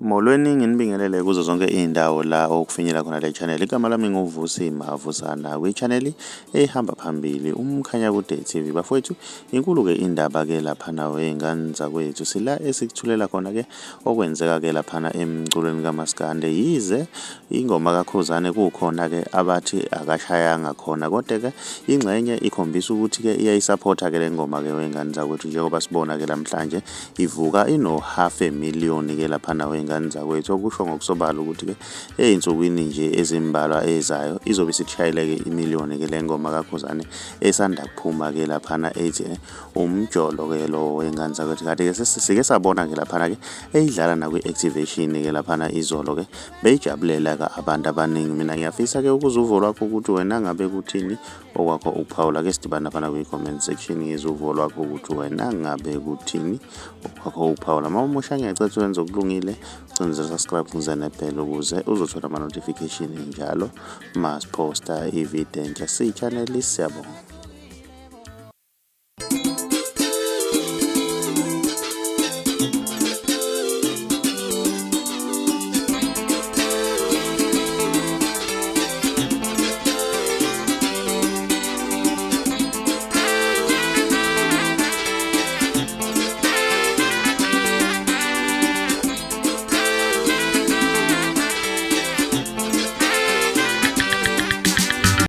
Molweni nginibingelele kuzo zonke indawo la okufinyela khona le channel. Igama lami nguVusi Mavusana kwi-channel ehamba phambili umkhanya kude TV. Bafowethu, inkulu ke indaba ke lapha nawe ingane zakwethu sila esikuthulela khona ke okwenzeka ke lapha emculweni kaMaskande. Yize ingoma kakhuzani kukhona ke abathi akashayanga khona, kodwa ke ingxenye ikhombisa ukuthi ke iyayisupporta ke le ngoma ke wengane zakwethu, njengoba sibona ke namhlanje ivuka ino 500,000 ke lapha nawe ingane zakwethu, okusho ngokusobala ukuthi ke ey'nsukwini nje ezimbalwa ezayo izobe isishayile ke imiliyoni ke le ngoma kakhuzani esanda kuphuma ke laphana ethi umjolo ke lo wengane zakwethu. Kanti ke sike sabona ke laphana ke eyidlala nakwi-activation ke laphana izolo ke beyijabulela ka abantu abaningi. Mina ngiyafisa ke ukuza uvo lwakho ukuthi wena ngabe kuthini okwakho ukuphawula. Ke sidibana lapha kwi-comment section ngizwe uvo lwakho ukuthi wena ngabe kuthini okwakho ukuphawula. Uma umusha ngiyacela wenze okulungile, ucenze subscribe khuzani bell ukuze uzothola ama-notification njalo mas posta ivideo entsha si-channel. Siyabonga.